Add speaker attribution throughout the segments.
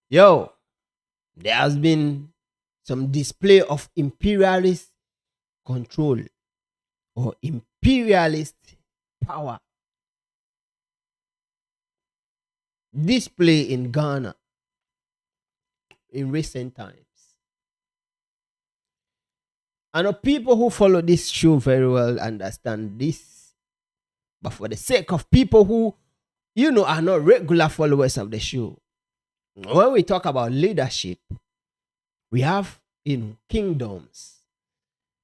Speaker 1: Yo, there has been some display of imperialist control or imperialist power display in Ghana in recent times. I know people who follow this show very well understand this, but for the sake of people who, are not regular followers of the show, when we talk about leadership, we have, kingdoms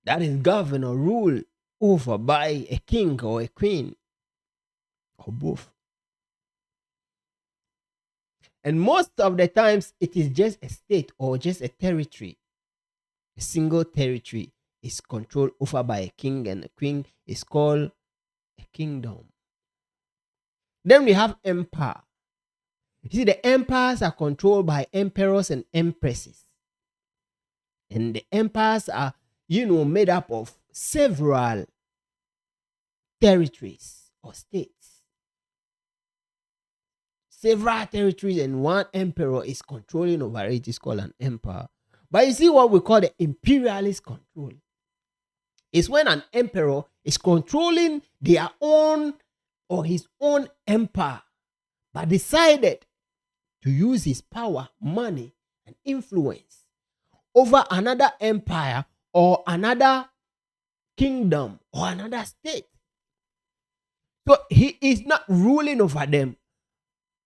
Speaker 1: that is governed or ruled over by a king or a queen or both. And most of the times, it is just a state or just a territory. A single territory is controlled over by a king, and a queen is called a kingdom. Then we have empire. You see, the empires are controlled by emperors and empresses. And the empires are, made up of several territories or states. Several territories, and one emperor is controlling over it. It's called an empire. But you see, what we call the imperialist control is when an emperor is controlling their own or his own empire, but decided to use his power, money, and influence over another empire or another kingdom or another state. So he is not ruling over them,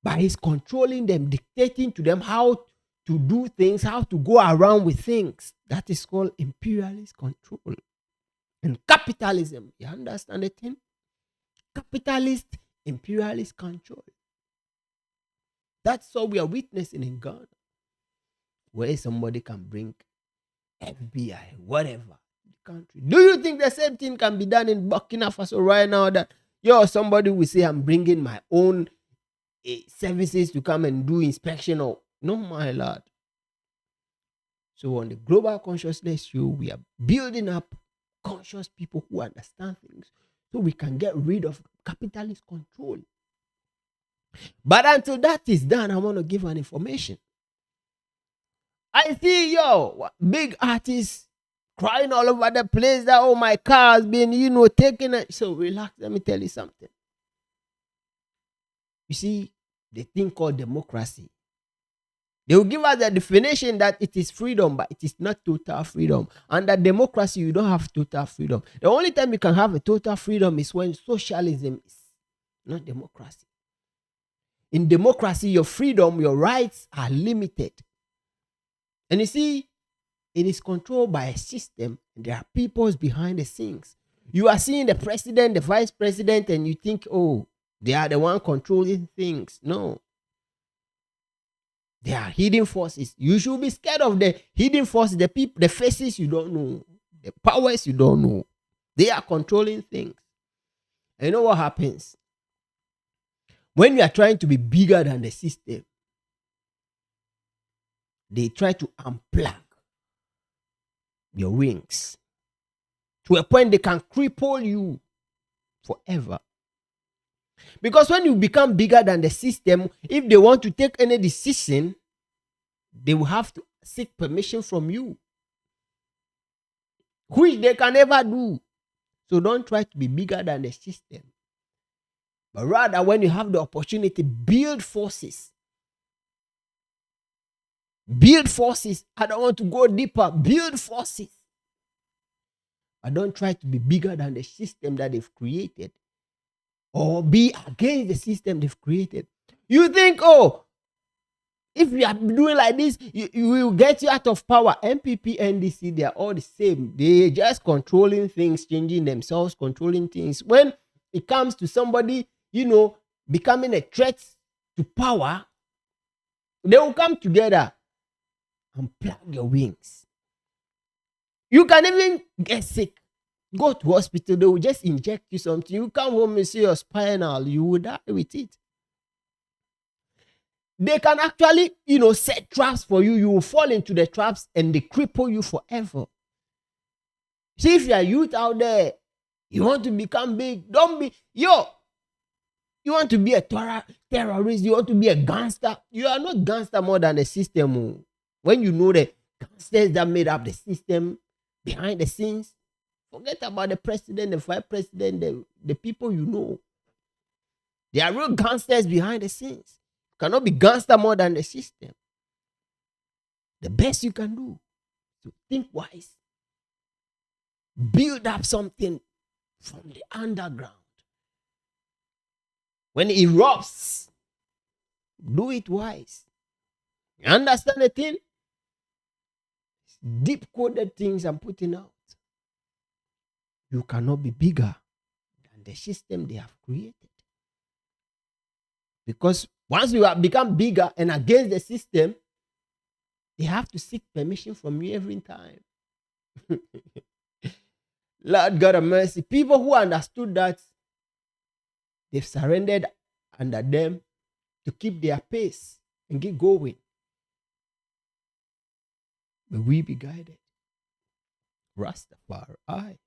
Speaker 1: but he's controlling them, dictating to them how to do things, how to go around with things. That is called imperialist control. And capitalism, you understand the thing? Capitalist, imperialist control. That's what we are witnessing in Ghana, where somebody can bring FBI, whatever, the country. Do you think the same thing can be done in Burkina Faso right now? That somebody will say, I'm bringing my own services to come and do inspection? Or no, my lord. So on the global consciousness show, we are building up conscious people who understand things, so we can get rid of capitalist control. But until that is done, I want to give an information. I see, big artists crying all over the place that, oh, my car has been, taken. So relax, let me tell you something. You see, the thing called democracy, they will give us the definition that it is freedom, but it is not total freedom. Under democracy, you don't have total freedom. The only time you can have a total freedom is when socialism is not democracy. In democracy, your freedom, your rights are limited. And you see, it is controlled by a system. There are peoples behind the scenes. You are seeing the president, the vice president, and you think, oh, they are the one controlling things. No. There are hidden forces. You should be scared of the hidden forces, the people, the faces you don't know, the powers you don't know. They are controlling things. And you know what happens? When you are trying to be bigger than the system, they try to unplug your wings to a point they can cripple you forever. Because when you become bigger than the system, if they want to take any decision, they will have to seek permission from you, which they can never do. So don't try to be bigger than the system. But rather, when you have the opportunity, build forces. Build forces. I don't want to go deeper. Build forces. But don't try to be bigger than the system that they've created, or be against the system they've created. You think, oh, if you are doing like this, you will get you out of power. MPP, NDC, they are all the same. They just controlling things, changing themselves, controlling things. When it comes to somebody, becoming a threat to power, they will come together and plug your wings. You can even get sick. Go to hospital, they will just inject you something. You come home and see your spinal, you will die with it. They can actually, set traps for you. You will fall into the traps and they cripple you forever. See, if you are youth out there, you want to become big, don't be, You want to be a terrorist, you want to be a gangster. You are not gangster more than the system. When you know the gangsters that made up the system behind the scenes, forget about the president, the vice president, the people you know. They are real gangsters behind the scenes. You cannot be gangster more than the system. The best you can do is to think wise. Build up something from the underground. When it erupts, do it wise. You understand the thing? Deep coded things I'm putting out. You cannot be bigger than the system they have created. Because once you have become bigger and against the system, they have to seek permission from you every time. Lord God of mercy. People who understood that, they've surrendered under them to keep their pace and keep going. May we be guided. Rastafari.